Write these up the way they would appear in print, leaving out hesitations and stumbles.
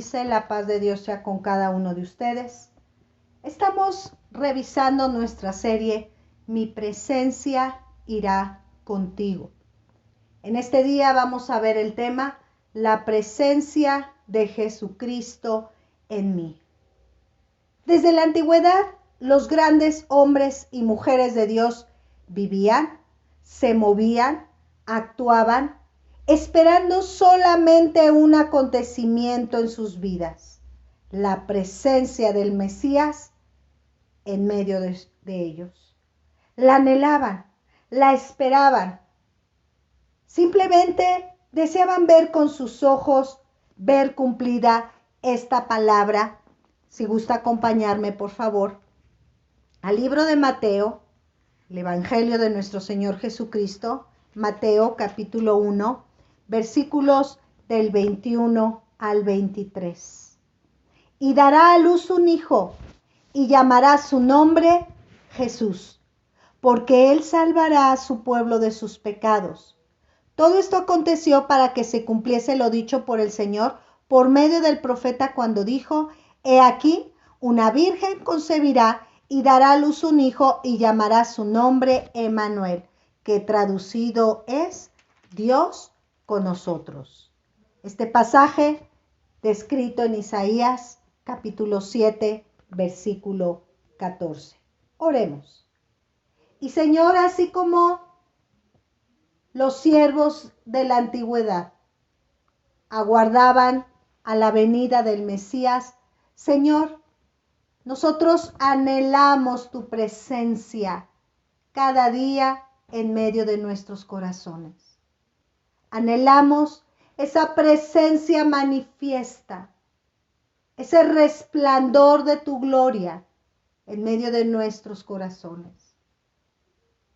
bendice, la paz de Dios sea con cada uno de ustedes. Estamos revisando nuestra serie Mi presencia irá contigo. En este día vamos a ver el tema La presencia de Jesucristo en mí. Desde la antigüedad, los grandes hombres y mujeres de Dios vivían, se movían, actuaban, esperando solamente un acontecimiento en sus vidas, la presencia del Mesías en medio de ellos. La anhelaban, la esperaban, simplemente deseaban ver con sus ojos, ver cumplida esta palabra. Si gusta acompañarme, por favor, al libro de Mateo, el Evangelio de nuestro Señor Jesucristo, Mateo capítulo 1, versículos del 21 al 23. Y dará a luz un hijo, y llamará su nombre Jesús, porque él salvará a su pueblo de sus pecados. Todo esto aconteció para que se cumpliese lo dicho por el Señor por medio del profeta cuando dijo: He aquí, una virgen concebirá y dará a luz un hijo y llamará su nombre Emmanuel, que traducido es Dios con nosotros. Este pasaje descrito en Isaías capítulo 7, versículo 14. Oremos. Y Señor, así como los siervos de la antigüedad aguardaban a la venida del Mesías, Señor, nosotros anhelamos tu presencia cada día en medio de nuestros corazones. Anhelamos esa presencia manifiesta, ese resplandor de tu gloria en medio de nuestros corazones.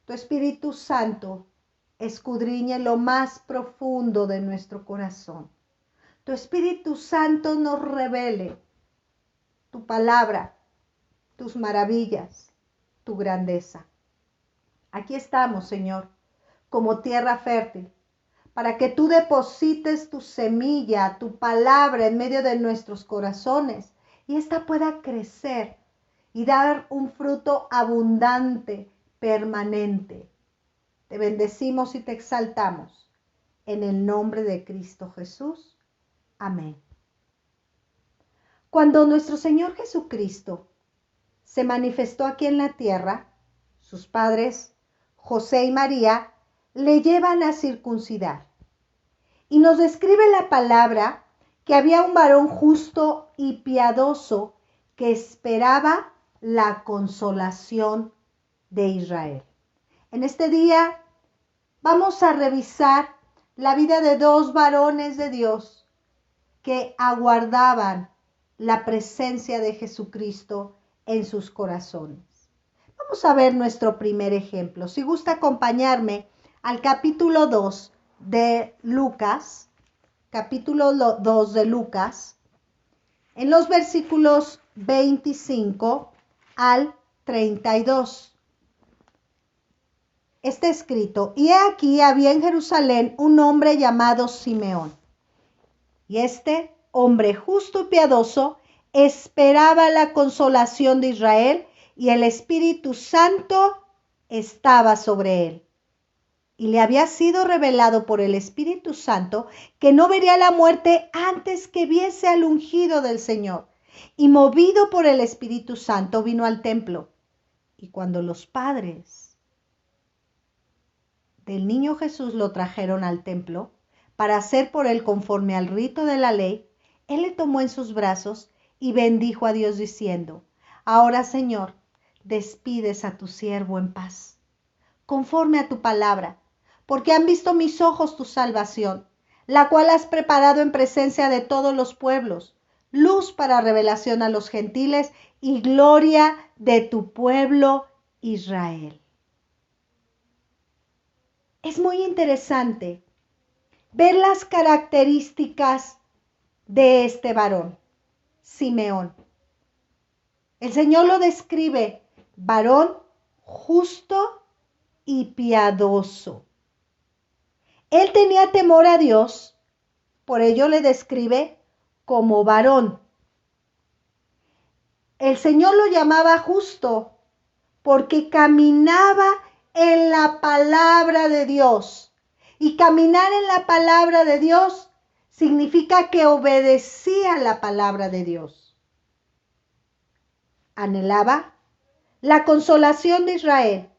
Tu Espíritu Santo escudriñe lo más profundo de nuestro corazón. Tu Espíritu Santo nos revele tu palabra, tus maravillas, tu grandeza. Aquí estamos, Señor, como tierra fértil, para que tú deposites tu semilla, tu palabra en medio de nuestros corazones y ésta pueda crecer y dar un fruto abundante, permanente. Te bendecimos y te exaltamos en el nombre de Cristo Jesús. Amén. Cuando nuestro Señor Jesucristo se manifestó aquí en la tierra, sus padres, José y María, le llevan a circuncidar. Y nos describe la palabra que había un varón justo y piadoso que esperaba la consolación de Israel. En este día vamos a revisar la vida de dos varones de Dios que aguardaban la presencia de Jesucristo en sus corazones. Vamos a ver nuestro primer ejemplo. Si gusta acompañarme al capítulo 2 de Lucas, en los versículos 25 al 32. Está escrito: Y he aquí había en Jerusalén un hombre llamado Simeón. Y este hombre justo y piadoso esperaba la consolación de Israel, y el Espíritu Santo estaba sobre él. Y le había sido revelado por el Espíritu Santo que no vería la muerte antes que viese al ungido del Señor. Y movido por el Espíritu Santo vino al templo. Y cuando los padres del niño Jesús lo trajeron al templo para hacer por él conforme al rito de la ley, él le tomó en sus brazos y bendijo a Dios diciendo: Ahora, Señor, despides a tu siervo en paz, conforme a tu palabra, porque han visto mis ojos tu salvación, la cual has preparado en presencia de todos los pueblos, luz para revelación a los gentiles y gloria de tu pueblo Israel. Es muy interesante ver las características de este varón, Simeón. El Señor lo describe: varón justo y piadoso. Él tenía temor a Dios, por ello le describe como varón. El Señor lo llamaba justo porque caminaba en la palabra de Dios. Y caminar en la palabra de Dios significa que obedecía la palabra de Dios. Anhelaba la consolación de Israel.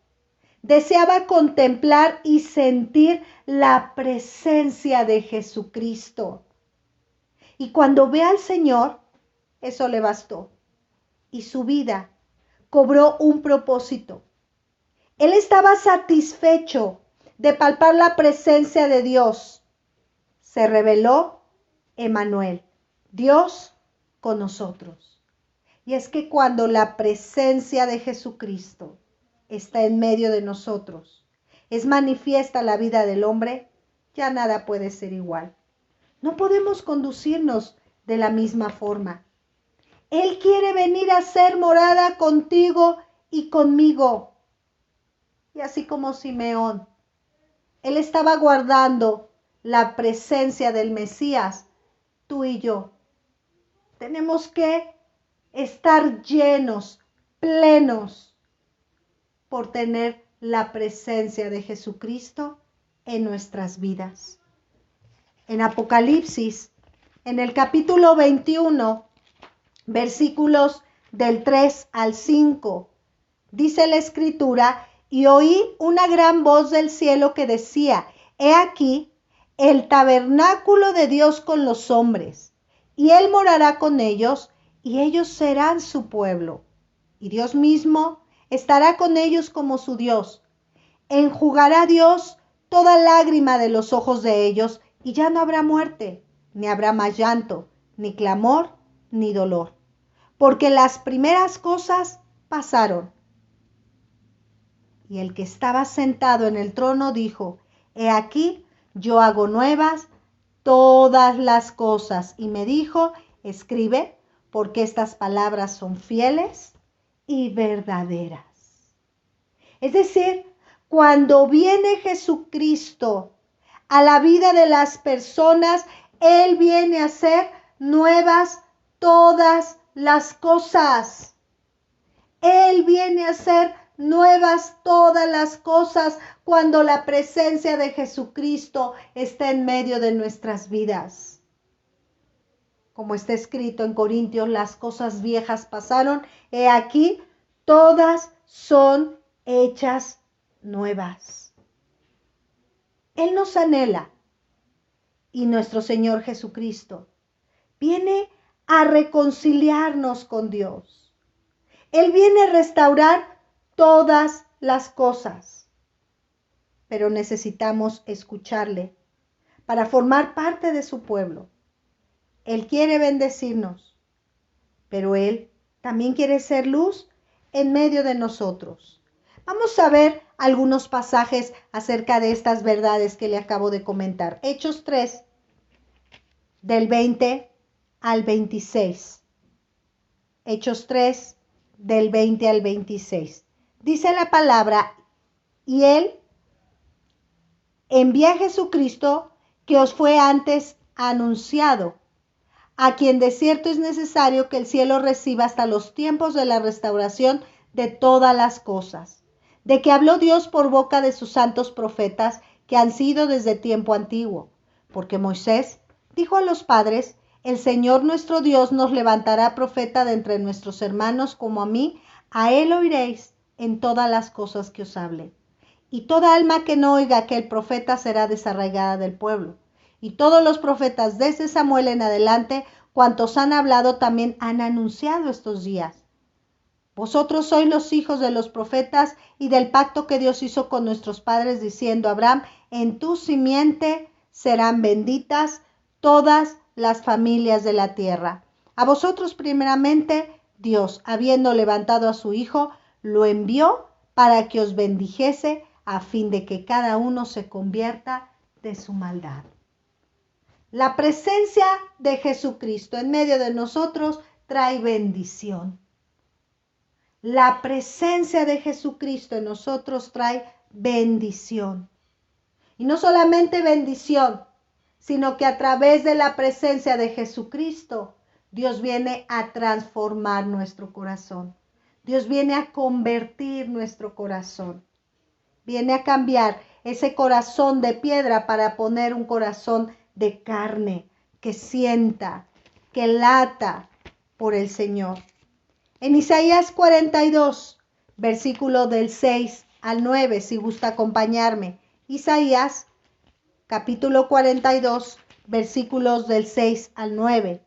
Deseaba contemplar y sentir la presencia de Jesucristo. Y cuando ve al Señor, eso le bastó. Y su vida cobró un propósito. Él estaba satisfecho de palpar la presencia de Dios. Se reveló Emmanuel, Dios con nosotros. Y es que cuando la presencia de Jesucristo está en medio de nosotros, es manifiesta la vida del hombre, ya nada puede ser igual. No podemos conducirnos de la misma forma. Él quiere venir a ser morada contigo y conmigo. Y así como Simeón, él estaba guardando la presencia del Mesías, tú y yo tenemos que estar llenos, plenos, por tener la presencia de Jesucristo en nuestras vidas. En Apocalipsis, en el capítulo 21, versículos del 3 al 5, dice la Escritura: y oí una gran voz del cielo que decía: he aquí el tabernáculo de Dios con los hombres, y Él morará con ellos, y ellos serán su pueblo, y Dios mismo estará con ellos como su Dios. Enjugará Dios toda lágrima de los ojos de ellos, y ya no habrá muerte, ni habrá más llanto, ni clamor, ni dolor, porque las primeras cosas pasaron. Y el que estaba sentado en el trono dijo: he aquí, yo hago nuevas todas las cosas. Y me dijo: escribe, porque estas palabras son fieles y verdaderas. Es decir, cuando viene Jesucristo a la vida de las personas, Él viene a hacer nuevas todas las cosas. Él viene a hacer nuevas todas las cosas cuando la presencia de Jesucristo está en medio de nuestras vidas. Como está escrito en Corintios: las cosas viejas pasaron, he aquí, todas son hechas nuevas. Él nos anhela, y nuestro Señor Jesucristo viene a reconciliarnos con Dios. Él viene a restaurar todas las cosas, pero necesitamos escucharle para formar parte de su pueblo. Él quiere bendecirnos, pero Él también quiere ser luz en medio de nosotros. Vamos a ver algunos pasajes acerca de estas verdades que le acabo de comentar. Hechos 3, del 20 al 26. Hechos 3, del 20 al 26. Dice la palabra: y Él envía a Jesucristo, que os fue antes anunciado, a quien de cierto es necesario que el cielo reciba hasta los tiempos de la restauración de todas las cosas, de que habló Dios por boca de sus santos profetas, que han sido desde tiempo antiguo. Porque Moisés dijo a los padres: el Señor nuestro Dios nos levantará profeta de entre nuestros hermanos como a mí, a Él oiréis en todas las cosas que os hable. Y toda alma que no oiga a aquel profeta será desarraigada del pueblo. Y todos los profetas desde Samuel en adelante, cuantos han hablado, también han anunciado estos días. Vosotros sois los hijos de los profetas y del pacto que Dios hizo con nuestros padres, diciendo a Abraham: en tu simiente serán benditas todas las familias de la tierra. A vosotros primeramente Dios, habiendo levantado a su Hijo, lo envió para que os bendijese, a fin de que cada uno se convierta de su maldad. La presencia de Jesucristo en medio de nosotros trae bendición. La presencia de Jesucristo en nosotros trae bendición. Y no solamente bendición, sino que a través de la presencia de Jesucristo, Dios viene a transformar nuestro corazón. Dios viene a convertir nuestro corazón. Viene a cambiar ese corazón de piedra para poner un corazón de carne que sienta, que lata por el Señor. En Isaías 42, versículo del 6 al 9, si gusta acompañarme. Isaías, capítulo 42, versículos del 6 al 9.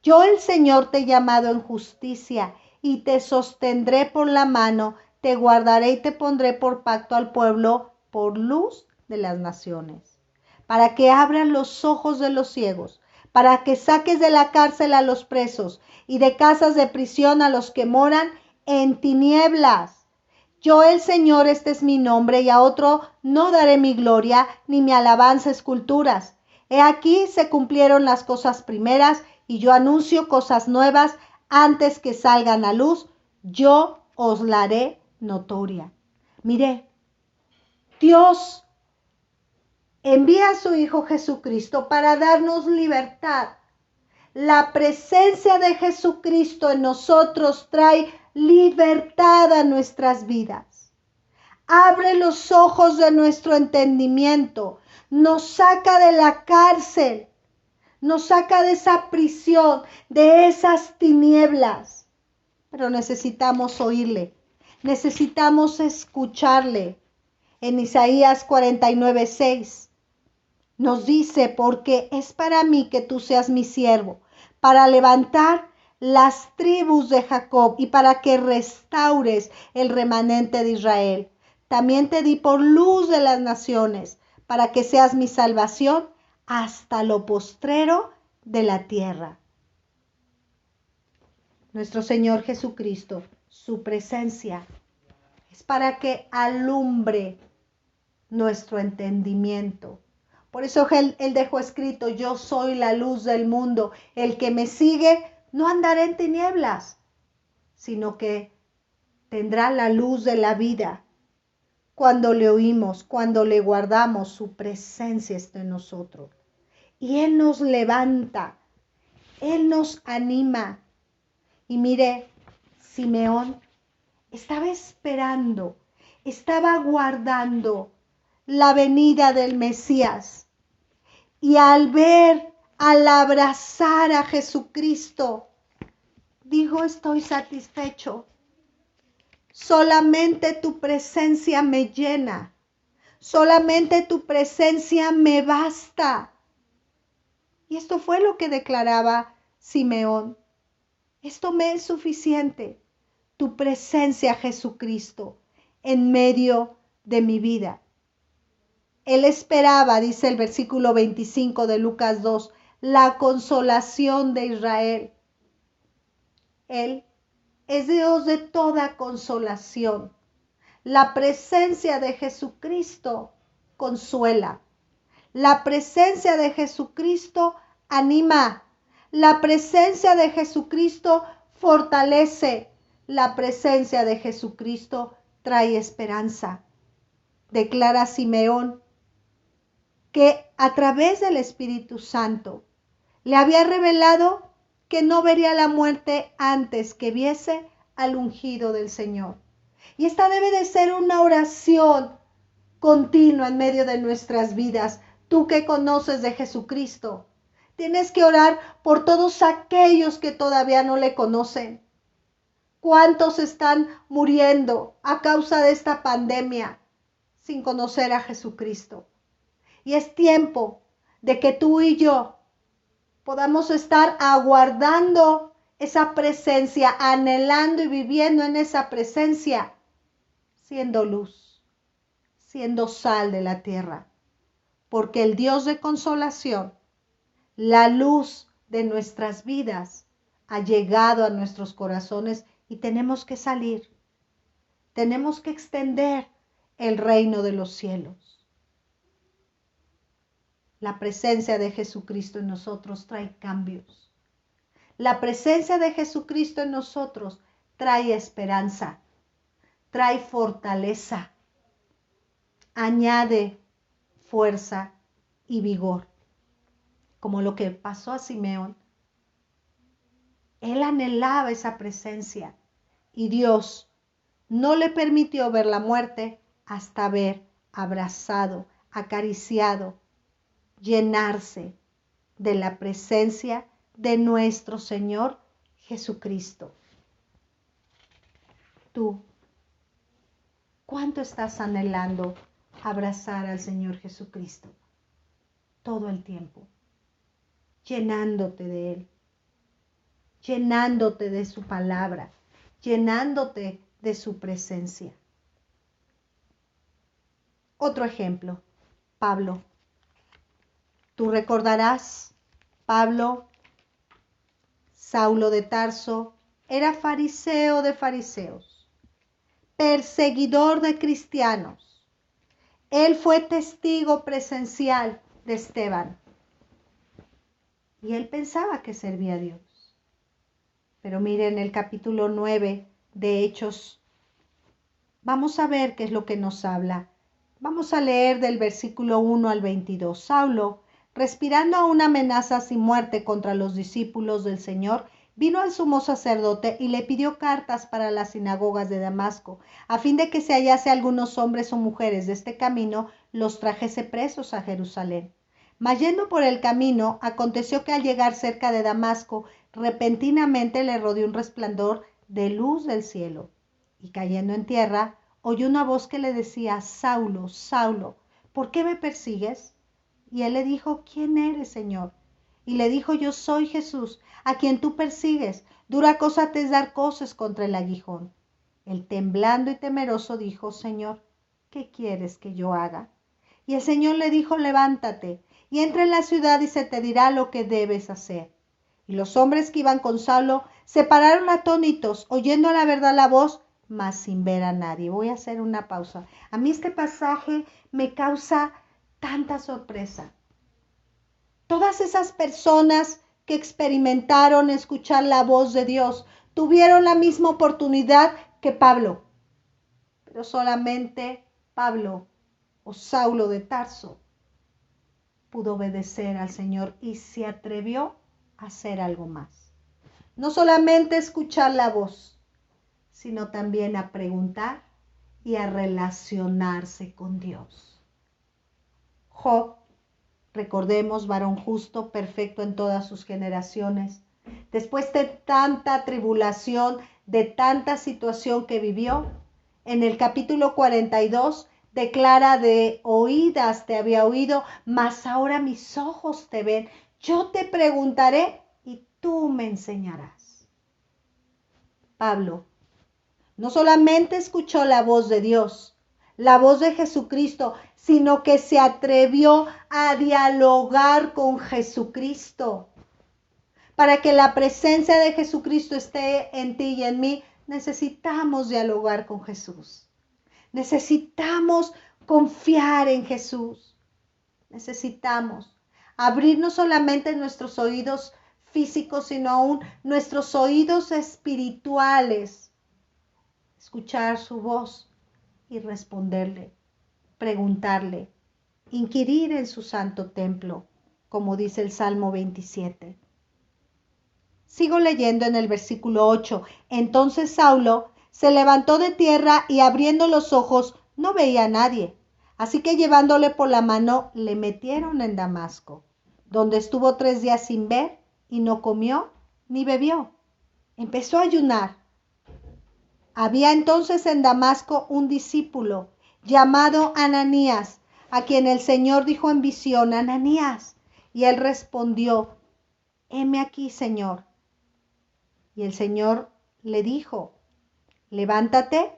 Yo, el Señor, te he llamado en justicia y te sostendré por la mano, te guardaré y te pondré por pacto al pueblo, por luz de las naciones, para que abran los ojos de los ciegos, para que saques de la cárcel a los presos y de casas de prisión a los que moran en tinieblas. Yo, el Señor, este es mi nombre, y a otro no daré mi gloria, ni mi alabanza esculturas. He aquí se cumplieron las cosas primeras, y yo anuncio cosas nuevas antes que salgan a luz. Yo os la haré notoria. Mire, Dios envía a su Hijo Jesucristo para darnos libertad. La presencia de Jesucristo en nosotros trae libertad a nuestras vidas. Abre los ojos de nuestro entendimiento, nos saca de la cárcel, nos saca de esa prisión, de esas tinieblas. Pero necesitamos oírle, necesitamos escucharle. En Isaías 49:6 nos dice, porque es para mí que tú seas mi siervo, para levantar las tribus de Jacob y para que restaures el remanente de Israel. También te di por luz de las naciones, para que seas mi salvación hasta lo postrero de la tierra. Nuestro Señor Jesucristo, su presencia es para que alumbre nuestro entendimiento. Por eso él dejó escrito, yo soy la luz del mundo, el que me sigue no andará en tinieblas, sino que tendrá la luz de la vida. Cuando le oímos, cuando le guardamos, su presencia está en nosotros. Y Él nos levanta, Él nos anima. Y mire, Simeón estaba esperando, estaba guardando la venida del Mesías. Y al ver, al abrazar a Jesucristo, dijo, estoy satisfecho. Solamente tu presencia me llena. Solamente tu presencia me basta. Y esto fue lo que declaraba Simeón. Esto me es suficiente. Tu presencia, Jesucristo, en medio de mi vida. Él esperaba, dice el versículo 25 de Lucas 2, la consolación de Israel. Él es Dios de toda consolación. La presencia de Jesucristo consuela. La presencia de Jesucristo anima. La presencia de Jesucristo fortalece. La presencia de Jesucristo trae esperanza. Declara Simeón que a través del Espíritu Santo le había revelado que no vería la muerte antes que viese al ungido del Señor. Y esta debe de ser una oración continua en medio de nuestras vidas. Tú que conoces de Jesucristo, tienes que orar por todos aquellos que todavía no le conocen. ¿Cuántos están muriendo a causa de esta pandemia sin conocer a Jesucristo? Y es tiempo de que tú y yo podamos estar aguardando esa presencia, anhelando y viviendo en esa presencia, siendo luz, siendo sal de la tierra. Porque el Dios de consolación, la luz de nuestras vidas, ha llegado a nuestros corazones y tenemos que salir. Tenemos que extender el reino de los cielos. La presencia de Jesucristo en nosotros trae cambios. La presencia de Jesucristo en nosotros trae esperanza, trae fortaleza, añade fuerza y vigor. como lo que pasó a Simeón. Él anhelaba esa presencia y Dios no le permitió ver la muerte hasta haber abrazado, acariciado, llenarse de la presencia de nuestro Señor Jesucristo. Tú, ¿cuánto estás anhelando abrazar al Señor Jesucristo? Todo el tiempo, llenándote de Él, llenándote de su palabra, llenándote de su presencia. Otro ejemplo, Pablo. Tú recordarás, Pablo, Saulo de Tarso, era fariseo de fariseos, perseguidor de cristianos. Él fue testigo presencial de Esteban y él pensaba que servía a Dios. Pero miren el capítulo 9 de Hechos. Vamos a ver qué es lo que nos habla. Vamos a leer del versículo 1 al 22. Saulo, respirando aún amenazas y muerte contra los discípulos del Señor, vino al sumo sacerdote y le pidió cartas para las sinagogas de Damasco, a fin de que se hallase algunos hombres o mujeres de este camino, los trajese presos a Jerusalén. Mas yendo por el camino, aconteció que al llegar cerca de Damasco, repentinamente le rodeó un resplandor de luz del cielo. Y cayendo en tierra, oyó una voz que le decía: Saulo, Saulo, ¿por qué me persigues? Y él le dijo: ¿Quién eres, Señor? Y le dijo: Yo soy Jesús, a quien tú persigues. Dura cosa te es dar coces contra el aguijón. Él, temblando y temeroso, dijo: Señor, ¿qué quieres que yo haga? Y el Señor le dijo: Levántate y entra en la ciudad y se te dirá lo que debes hacer. Y los hombres que iban con Saulo se pararon atónitos, oyendo a la verdad la voz, mas sin ver a nadie. Voy a hacer una pausa. A mí este pasaje me causa tanta sorpresa. Todas esas personas que experimentaron escuchar la voz de Dios tuvieron la misma oportunidad que Pablo, pero solamente Pablo o Saulo de Tarso pudo obedecer al Señor y se atrevió a hacer algo más. No solamente escuchar la voz, sino también a preguntar y a relacionarse con Dios. Job, recordemos, varón justo, perfecto en todas sus generaciones, después de tanta tribulación, de tanta situación que vivió, en el capítulo 42 declara: de oídas te había oído, mas ahora mis ojos te ven. Yo te preguntaré y tú me enseñarás. Pablo no solamente escuchó la voz de Dios, la voz de Jesucristo, sino que se atrevió a dialogar con Jesucristo. Para que la presencia de Jesucristo esté en ti y en mí, necesitamos dialogar con Jesús. Necesitamos confiar en Jesús. Necesitamos abrir no solamente nuestros oídos físicos, sino aún nuestros oídos espirituales. Escuchar su voz y responderle, preguntarle, inquirir en su santo templo, como dice el Salmo 27. Sigo leyendo en el versículo 8. Entonces Saulo se levantó de tierra y abriendo los ojos no veía a nadie. Así que llevándole por la mano le metieron en Damasco, donde estuvo 3 días sin ver y no comió ni bebió. Empezó a ayunar. Había entonces en Damasco un discípulo llamado Ananías, a quien el Señor dijo en visión: Ananías. Y él respondió: heme aquí, Señor. Y el Señor le dijo: levántate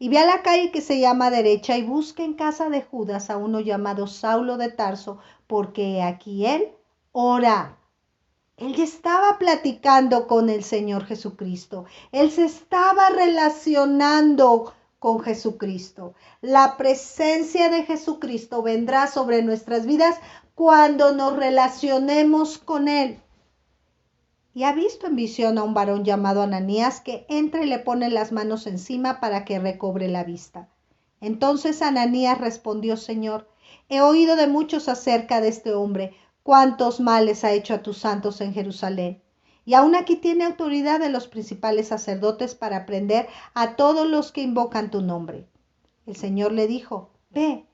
y ve a la calle que se llama Derecha y busca en casa de Judas a uno llamado Saulo de Tarso, porque aquí él ora. Él ya estaba platicando con el Señor Jesucristo. Él se estaba relacionando con Jesucristo. La presencia de Jesucristo vendrá sobre nuestras vidas cuando nos relacionemos con Él. Y ha visto en visión a un varón llamado Ananías que entra y le pone las manos encima para que recobre la vista. Entonces Ananías respondió: Señor, he oído de muchos acerca de este hombre, cuántos males ha hecho a tus santos en Jerusalén. Y aún aquí tiene autoridad de los principales sacerdotes para prender a todos los que invocan tu nombre. El Señor le dijo, ve,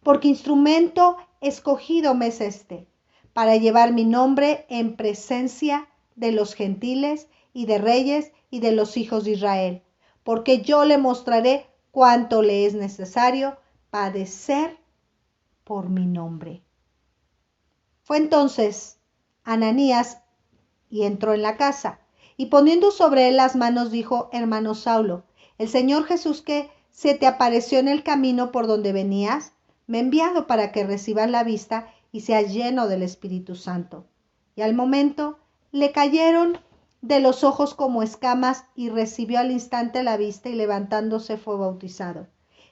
porque instrumento escogido me es este, para llevar mi nombre en presencia de los gentiles y de reyes y de los hijos de Israel, porque yo le mostraré cuánto le es necesario padecer por mi nombre. Fue entonces Ananías y entró en la casa, y poniendo sobre él las manos dijo, hermano Saulo, el Señor Jesús que se te apareció en el camino por donde venías, me ha enviado para que recibas la vista y seas lleno del Espíritu Santo. Y al momento le cayeron de los ojos como escamas y recibió al instante la vista y levantándose fue bautizado.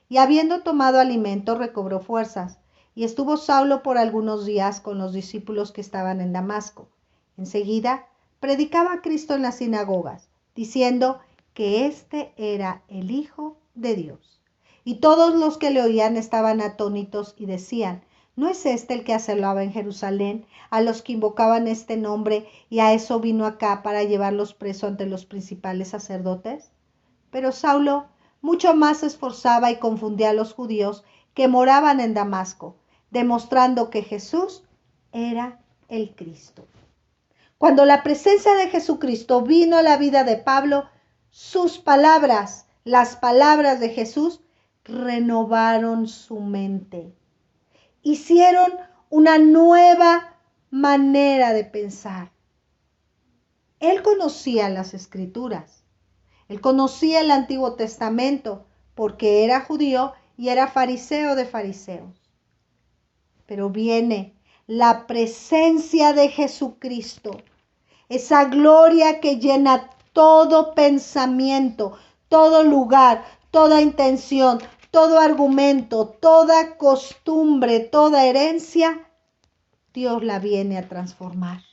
Y habiendo tomado alimento recobró fuerzas. Y estuvo Saulo por algunos días con los discípulos que estaban en Damasco. Enseguida predicaba a Cristo en las sinagogas, diciendo que éste era el Hijo de Dios. Y todos los que le oían estaban atónitos y decían, ¿no es este el que asolaba en Jerusalén a los que invocaban este nombre y a eso vino acá para llevarlos preso ante los principales sacerdotes? Pero Saulo mucho más se esforzaba y confundía a los judíos que moraban en Damasco, demostrando que Jesús era el Cristo. Cuando la presencia de Jesucristo vino a la vida de Pablo, sus palabras, las palabras de Jesús, renovaron su mente. Hicieron una nueva manera de pensar. Él conocía las Escrituras. Él conocía el Antiguo Testamento porque era judío y era fariseo de fariseos. Pero viene la presencia de Jesucristo, esa gloria que llena todo pensamiento, todo lugar, toda intención, todo argumento, toda costumbre, toda herencia, Dios la viene a transformar.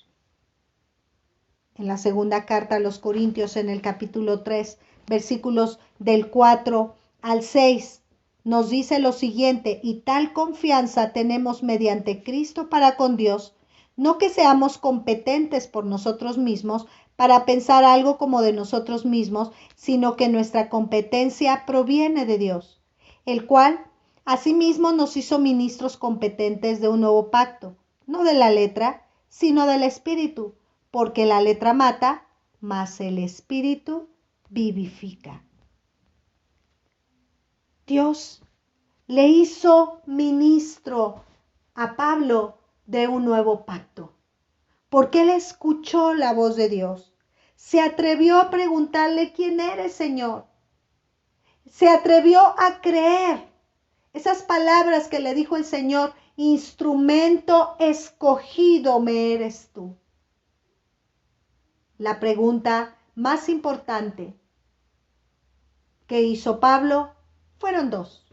En la segunda carta a los Corintios, en el capítulo 3, versículos del 4 al 6, nos dice lo siguiente, y tal confianza tenemos mediante Cristo para con Dios, no que seamos competentes por nosotros mismos para pensar algo como de nosotros mismos, sino que nuestra competencia proviene de Dios, el cual asimismo nos hizo ministros competentes de un nuevo pacto, no de la letra, sino del Espíritu, porque la letra mata, mas el Espíritu vivifica. Dios le hizo ministro a Pablo de un nuevo pacto, porque él escuchó la voz de Dios. Se atrevió a preguntarle, ¿quién eres, Señor? Se atrevió a creer esas palabras que le dijo el Señor, instrumento escogido me eres tú. La pregunta más importante que hizo Pablo fueron dos.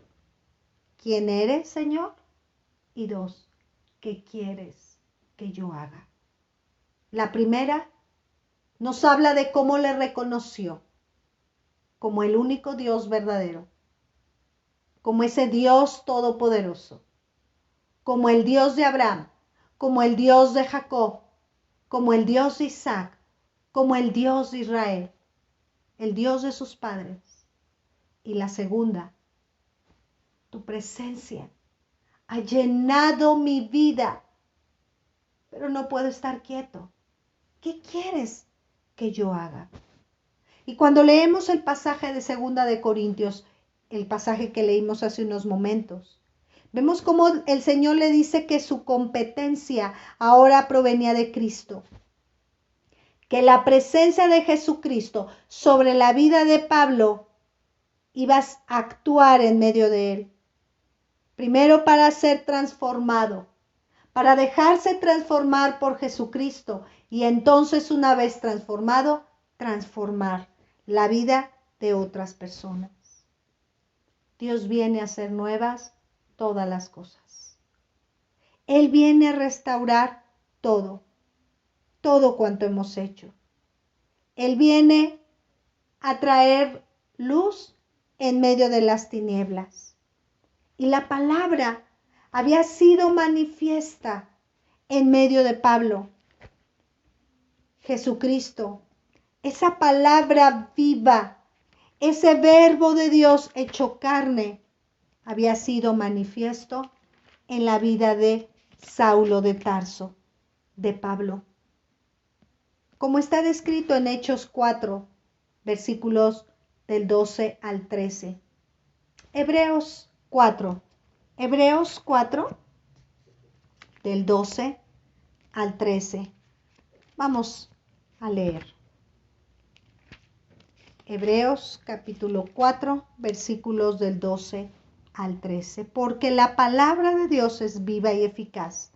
¿Quién eres, Señor? Y dos, ¿qué quieres que yo haga? La primera nos habla de cómo le reconoció como el único Dios verdadero, como ese Dios todopoderoso, como el Dios de Abraham, como el Dios de Jacob, como el Dios de Isaac, como el Dios de Israel, el Dios de sus padres. Y la segunda, tu presencia ha llenado mi vida, pero no puedo estar quieto. ¿Qué quieres que yo haga? Y cuando leemos el pasaje de 2 de Corintios, el pasaje que leímos hace unos momentos, vemos cómo el Señor le dice que su competencia ahora provenía de Cristo, que la presencia de Jesucristo sobre la vida de Pablo ibas a actuar en medio de él. Primero para ser transformado, para dejarse transformar por Jesucristo y entonces una vez transformado, transformar la vida de otras personas. Dios viene a hacer nuevas todas las cosas. Él viene a restaurar todo cuanto hemos hecho. Él viene a traer luz en medio de las tinieblas. Y la palabra había sido manifiesta en medio de Pablo. Jesucristo, esa palabra viva, ese verbo de Dios hecho carne, había sido manifiesto en la vida de Saulo de Tarso, de Pablo. Como está descrito en Hechos 4, versículos del 12 al 13. Hebreos 4, del 12 al 13. Vamos a leer. Hebreos capítulo 4, versículos del 12 al 13. Porque la palabra de Dios es viva y eficaz,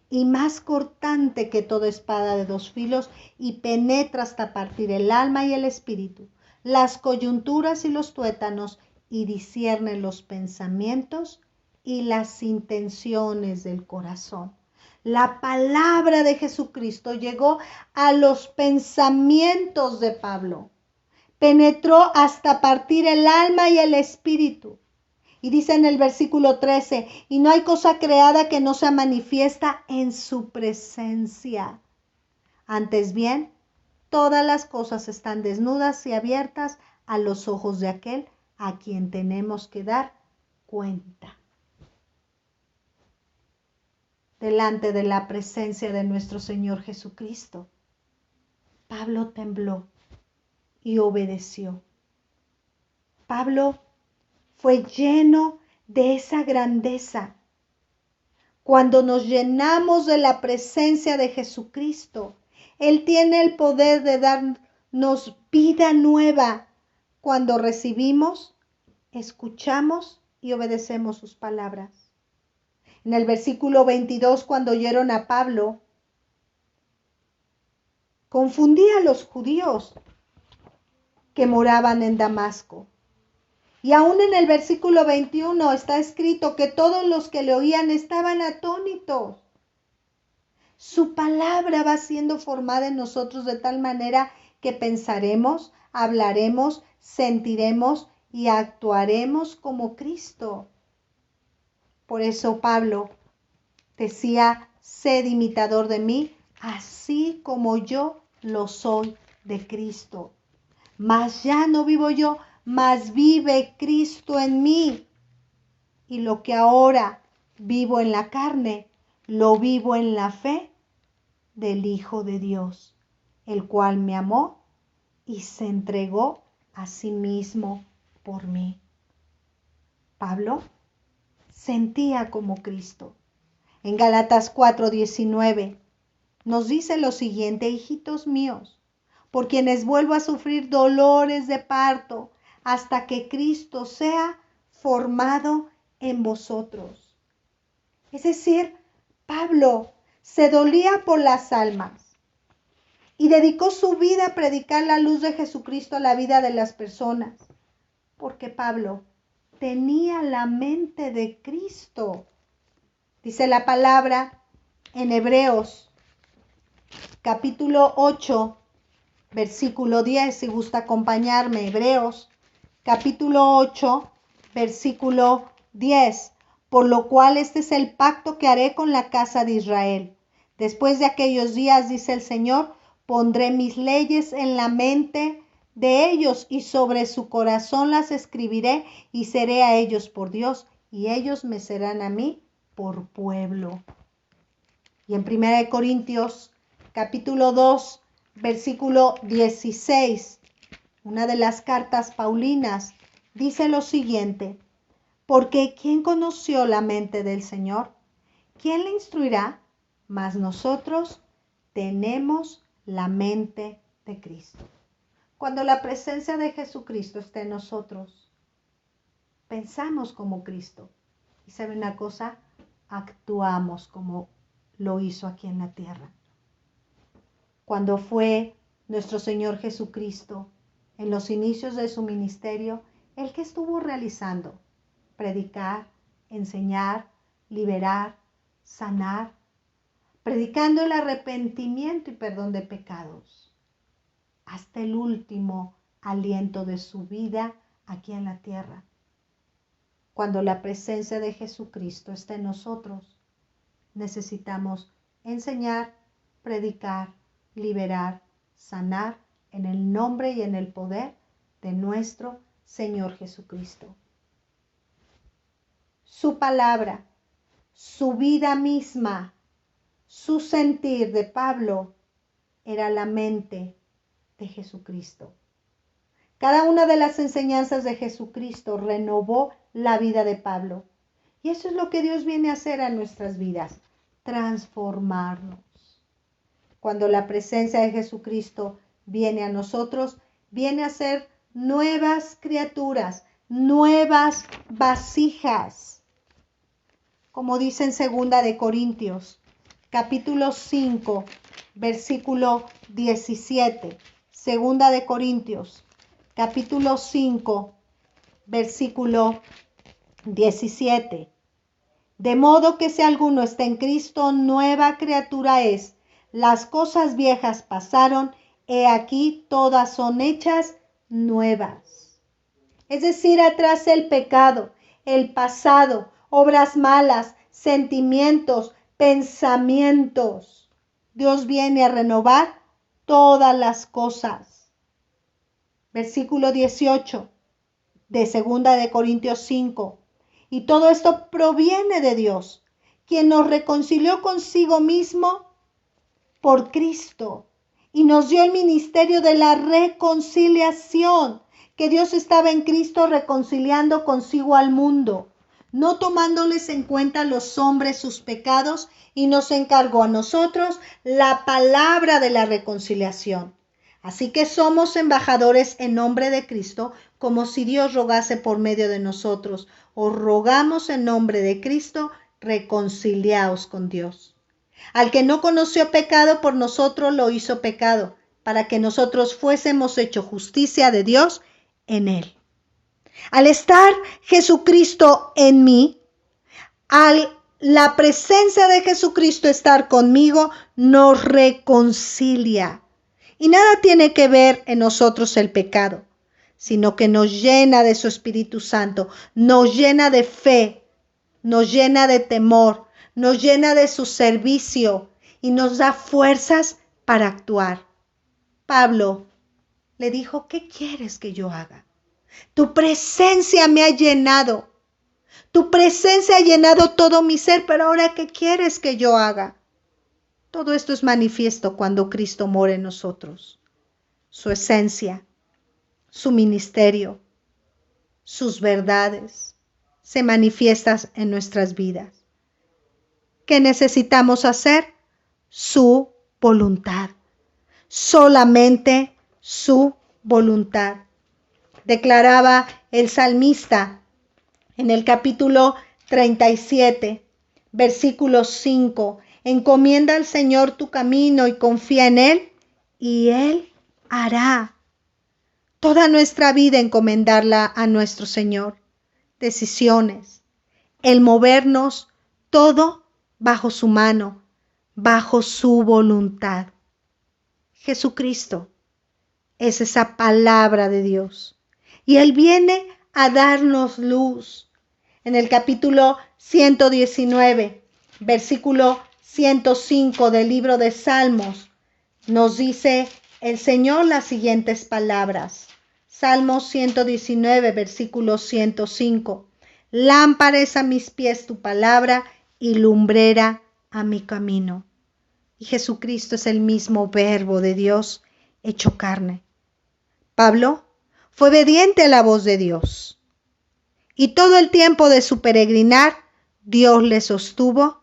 y más cortante que toda espada de dos filos, y penetra hasta partir el alma y el espíritu, las coyunturas y los tuétanos, y discierne los pensamientos y las intenciones del corazón. La palabra de Jesucristo llegó a los pensamientos de Pablo. Penetró hasta partir el alma y el espíritu. Y dice en el versículo 13, y no hay cosa creada que no sea manifiesta en su presencia. Antes bien, todas las cosas están desnudas y abiertas a los ojos de aquel a quien tenemos que dar cuenta. Delante de la presencia de nuestro Señor Jesucristo, Pablo tembló y obedeció. Pablo fue lleno de esa grandeza. Cuando nos llenamos de la presencia de Jesucristo, Él tiene el poder de darnos vida nueva cuando recibimos, escuchamos y obedecemos sus palabras. En el versículo 22, cuando oyeron a Pablo, confundía a los judíos que moraban en Damasco. Y aún en el versículo 21 está escrito que todos los que le oían estaban atónitos. Su palabra va siendo formada en nosotros de tal manera que pensaremos, hablaremos, sentiremos y actuaremos como Cristo. Por eso Pablo decía, sed imitador de mí, así como yo lo soy de Cristo. Mas ya no vivo yo, mas vive Cristo en mí. Y lo que ahora vivo en la carne, lo vivo en la fe del Hijo de Dios, el cual me amó y se entregó a sí mismo por mí. Pablo sentía como Cristo. En Gálatas 4:19 nos dice lo siguiente, hijitos míos, por quienes vuelvo a sufrir dolores de parto hasta que Cristo sea formado en vosotros. Es decir, Pablo se dolía por las almas y dedicó su vida a predicar la luz de Jesucristo a la vida de las personas, porque Pablo tenía la mente de Cristo. Dice la palabra en Hebreos capítulo 8, versículo 10, si gusta acompañarme, Hebreos capítulo 8, versículo 10. Por lo cual este es el pacto que haré con la casa de Israel. Después de aquellos días, dice el Señor, pondré mis leyes en la mente de ellos y sobre su corazón las escribiré y seré a ellos por Dios y ellos me serán a mí por pueblo. Y en 1 Corintios capítulo 2, versículo 16, una de las cartas paulinas, dice lo siguiente, porque ¿quién conoció la mente del Señor? ¿Quién le instruirá? Mas nosotros tenemos la mente de Cristo. Cuando la presencia de Jesucristo está en nosotros, pensamos como Cristo. Y ¿sabe una cosa? Actuamos como lo hizo aquí en la tierra. Cuando fue nuestro Señor Jesucristo en los inicios de su ministerio, ¿el que estuvo realizando? Predicar, enseñar, liberar, sanar, predicando el arrepentimiento y perdón de pecados, hasta el último aliento de su vida aquí en la tierra. Cuando la presencia de Jesucristo está en nosotros, necesitamos enseñar, predicar, liberar, sanar en el nombre y en el poder de nuestro Señor Jesucristo. Su palabra, su vida misma, su sentir de Pablo era la mente de Jesucristo. Cada una de las enseñanzas de Jesucristo renovó la vida de Pablo. Y eso es lo que Dios viene a hacer a nuestras vidas, transformarnos. Cuando la presencia de Jesucristo viene a nosotros, viene a ser nuevas criaturas, nuevas vasijas. Como dice en 2 de Corintios, capítulo 5, versículo 17. 2 de Corintios, capítulo 5, versículo 17. De modo que si alguno está en Cristo, nueva criatura es. Las cosas viejas pasaron, he aquí todas son hechas nuevas. Es decir, atrás el pecado, el pasado, obras malas, sentimientos, pensamientos. Dios viene a renovar todas las cosas. Versículo 18 de 2 de Corintios 5. Y todo esto proviene de Dios, quien nos reconcilió consigo mismo por Cristo y nos dio el ministerio de la reconciliación, que Dios estaba en Cristo reconciliando consigo al mundo, no tomándoles en cuenta a los hombres sus pecados, y nos encargó a nosotros la palabra de la reconciliación. Así que somos embajadores en nombre de Cristo, como si Dios rogase por medio de nosotros. Os rogamos en nombre de Cristo, reconciliaos con Dios. Al que no conoció pecado, por nosotros lo hizo pecado, para que nosotros fuésemos hecho justicia de Dios en él. Al estar Jesucristo en mí, al la presencia de Jesucristo estar conmigo, nos reconcilia. Y nada tiene que ver en nosotros el pecado, sino que nos llena de su Espíritu Santo, nos llena de fe, nos llena de temor, nos llena de su servicio y nos da fuerzas para actuar. Pablo le dijo, ¿qué quieres que yo haga? Tu presencia me ha llenado. Tu presencia ha llenado todo mi ser, pero ahora ¿qué quieres que yo haga? Todo esto es manifiesto cuando Cristo mora en nosotros. Su esencia, su ministerio, sus verdades se manifiestan en nuestras vidas. ¿Qué necesitamos hacer? Su voluntad. Solamente su voluntad. Declaraba el salmista en el capítulo 37, versículo 5. Encomienda al Señor tu camino y confía en Él, y Él hará. Toda nuestra vida encomendarla a nuestro Señor. Decisiones, el movernos, todo bajo su mano, bajo su voluntad. Jesucristo es esa palabra de Dios. Y Él viene a darnos luz. En el capítulo 119, versículo 105 del libro de Salmos, nos dice el Señor las siguientes palabras. Salmos 119, versículo 105. Lámpara es a mis pies tu palabra y lumbrera a mi camino. Y Jesucristo es el mismo verbo de Dios hecho carne. Pablo fue obediente a la voz de Dios. Y todo el tiempo de su peregrinar, Dios le sostuvo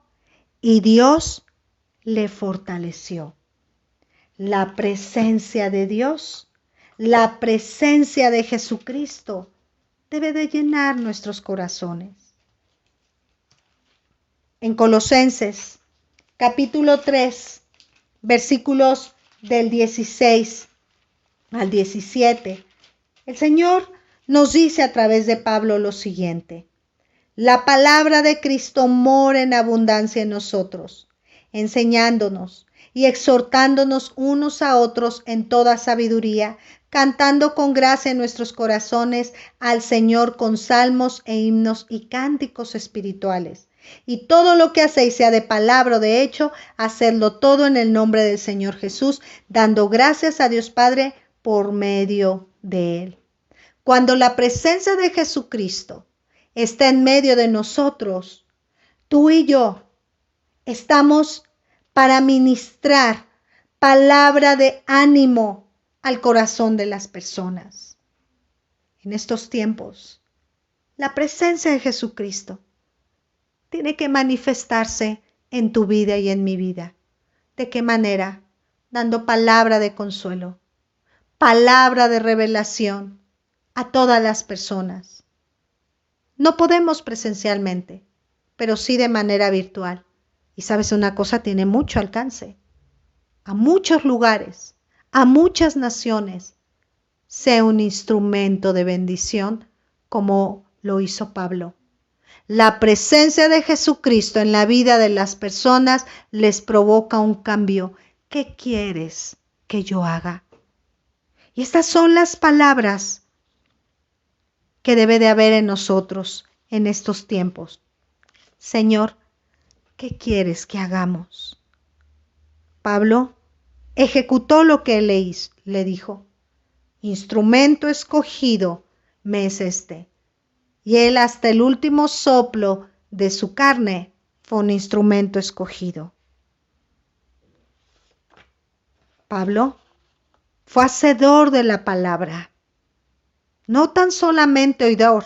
y Dios le fortaleció. La presencia de Dios, la presencia de Jesucristo debe de llenar nuestros corazones. En Colosenses, capítulo 3, versículos del 16 al 17, el Señor nos dice a través de Pablo lo siguiente. La palabra de Cristo mora en abundancia en nosotros, enseñándonos y exhortándonos unos a otros en toda sabiduría, cantando con gracia en nuestros corazones al Señor con salmos e himnos y cánticos espirituales, Y todo lo que hacéis, sea de palabra o de hecho, hacedlo todo en el nombre del Señor Jesús, dando gracias a Dios Padre por medio de Él. Cuando la presencia de Jesucristo está en medio de nosotros, tú y yo estamos para ministrar palabra de ánimo al corazón de las personas. En estos tiempos, la presencia de Jesucristo tiene que manifestarse en tu vida y en mi vida. ¿De qué manera? Dando palabra de consuelo, palabra de revelación a todas las personas. No podemos presencialmente, pero sí de manera virtual. Y sabes una cosa, tiene mucho alcance. A muchos lugares, a muchas naciones. Sea un instrumento de bendición como lo hizo Pablo. La presencia de Jesucristo en la vida de las personas les provoca un cambio. ¿Qué quieres que yo haga? Y estas son las palabras que debe de haber en nosotros en estos tiempos. Señor, ¿qué quieres que hagamos? Pablo ejecutó lo que le dijo. Instrumento escogido me es este. Y él hasta el último soplo de su carne fue un instrumento escogido. Pablo fue hacedor de la palabra, no tan solamente oidor,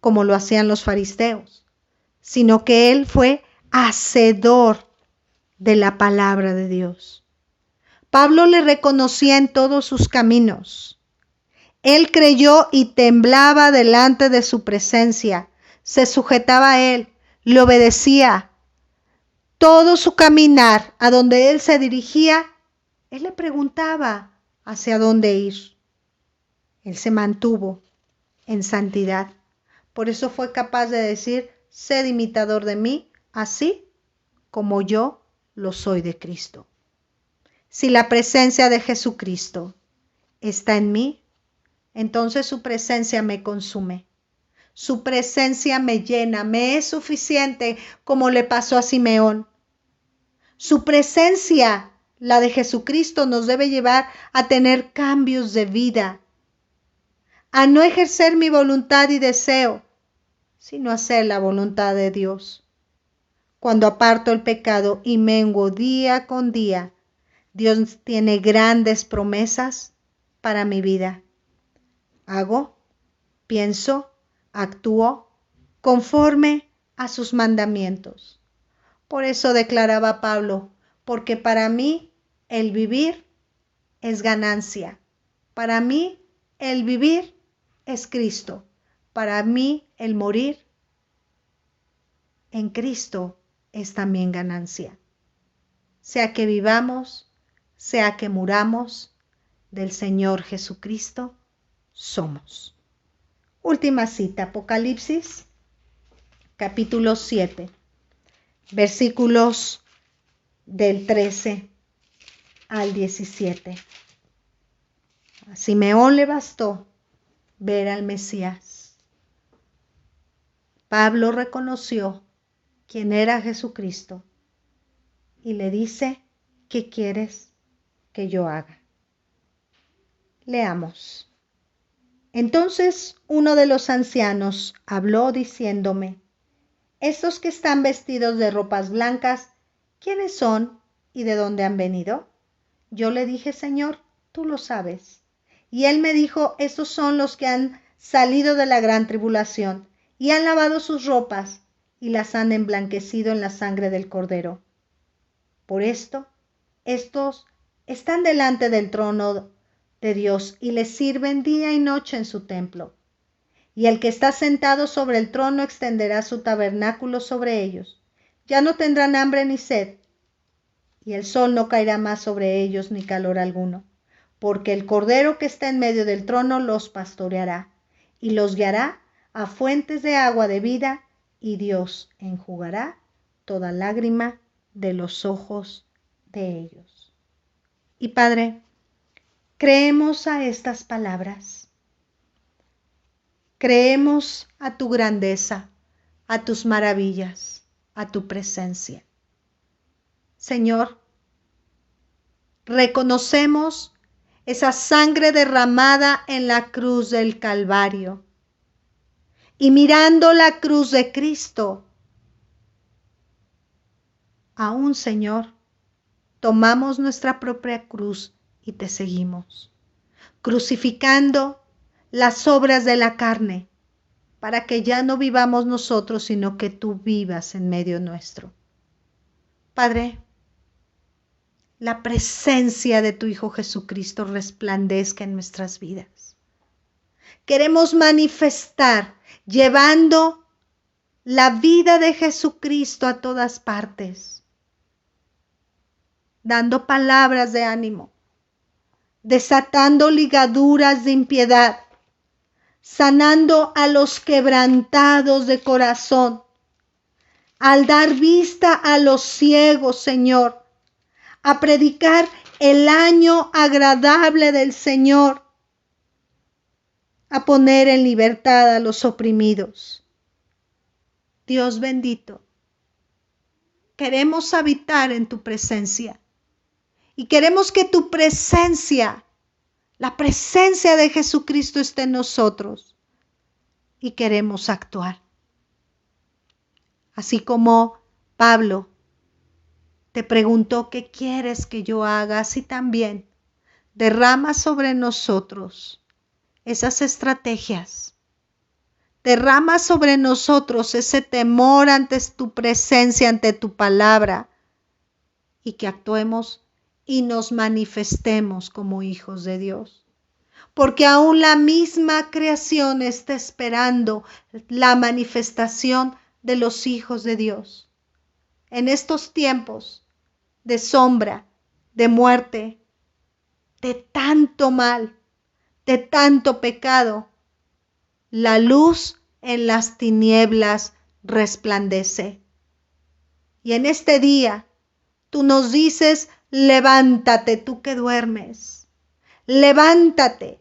como lo hacían los fariseos, sino que él fue hacedor de la palabra de Dios. Pablo le reconocía en todos sus caminos. Él creyó y temblaba delante de su presencia, se sujetaba a él, le obedecía. Todo su caminar, a donde él se dirigía, él le preguntaba hacia dónde ir. Él se mantuvo en santidad. Por eso fue capaz de decir, sed imitador de mí, así como yo lo soy de Cristo. Si la presencia de Jesucristo está en mí, entonces su presencia me consume. Su presencia me llena, me es suficiente, como le pasó a Simeón. Su presencia, la de Jesucristo, nos debe llevar a tener cambios de vida, a no ejercer mi voluntad y deseo, sino hacer la voluntad de Dios. Cuando aparto el pecado y menguo día con día, Dios tiene grandes promesas para mi vida. Hago, pienso, actúo conforme a sus mandamientos. Por eso declaraba Pablo, porque para mí el vivir es ganancia. Para mí el vivir es Cristo. Para mí el morir en Cristo es también ganancia. Sea que vivamos, sea que muramos, del Señor Jesucristo somos. Última cita, Apocalipsis, capítulo 7, versículos del 13 al 17. A Simeón le bastó ver al Mesías. Pablo reconoció quién era Jesucristo y le dice, ¿qué quieres que yo haga? Leamos. Entonces uno de los ancianos habló diciéndome, estos que están vestidos de ropas blancas, ¿quiénes son y de dónde han venido? Yo le dije, Señor, tú lo sabes. Y él me dijo, estos son los que han salido de la gran tribulación y han lavado sus ropas y las han emblanquecido en la sangre del Cordero. Por esto, estos están delante del trono de Dios y le sirven día y noche en su templo. Y el que está sentado sobre el trono extenderá su tabernáculo sobre ellos. Ya no tendrán hambre ni sed, y el sol no caerá más sobre ellos ni calor alguno, porque el Cordero que está en medio del trono los pastoreará y los guiará a fuentes de agua de vida, y Dios enjugará toda lágrima de los ojos de ellos. Y Padre, creemos a estas palabras. Creemos a tu grandeza, a tus maravillas, a tu presencia. Señor, reconocemos esa sangre derramada en la cruz del Calvario. Y mirando la cruz de Cristo, aún, Señor, tomamos nuestra propia cruz y te seguimos, crucificando las obras de la carne, para que ya no vivamos nosotros, sino que tú vivas en medio nuestro. Padre, la presencia de tu Hijo Jesucristo resplandezca en nuestras vidas. Queremos manifestar, llevando la vida de Jesucristo a todas partes, dando palabras de ánimo, desatando ligaduras de impiedad, sanando a los quebrantados de corazón, al dar vista a los ciegos, Señor, a predicar el año agradable del Señor, a poner en libertad a los oprimidos. Dios bendito, queremos habitar en tu presencia y queremos que tu presencia, la presencia de Jesucristo esté en nosotros y queremos actuar. Así como Pablo te preguntó qué quieres que yo haga, así también derrama sobre nosotros esas estrategias. Derrama sobre nosotros ese temor ante tu presencia, ante tu palabra, y que actuemos y nos manifestemos como hijos de Dios. Porque aún la misma creación está esperando la manifestación de los hijos de Dios. En estos tiempos de sombra, de muerte, de tanto mal, de tanto pecado, la luz en las tinieblas resplandece. Y en este día tú nos dices, levántate tú que duermes, levántate,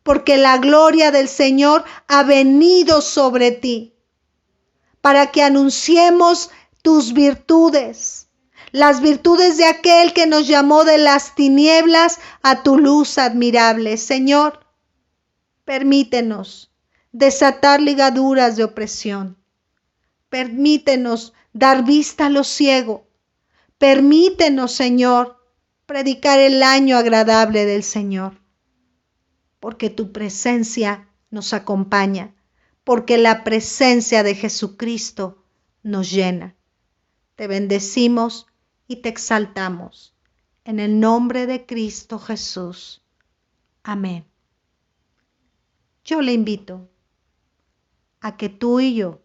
porque la gloria del Señor ha venido sobre ti, para que anunciemos tus virtudes, las virtudes de aquel que nos llamó de las tinieblas a tu luz admirable. Señor, permítenos desatar ligaduras de opresión. Permítenos dar vista a lo ciego. Permítenos, Señor, predicar el año agradable del Señor. Porque tu presencia nos acompaña. Porque la presencia de Jesucristo nos llena. Te bendecimos y te exaltamos. En el nombre de Cristo Jesús. Amén. Yo le invito a que tú y yo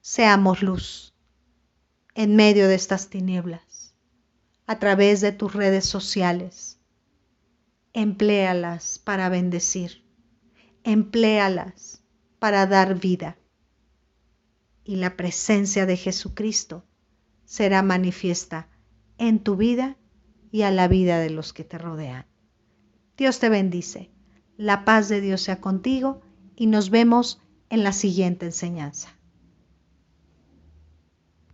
seamos luz en medio de estas tinieblas, a través de tus redes sociales. Empléalas para bendecir, empléalas para dar vida. Y la presencia de Jesucristo será manifiesta en tu vida y a la vida de los que te rodean. Dios te bendice. La paz de Dios sea contigo y nos vemos en la siguiente enseñanza.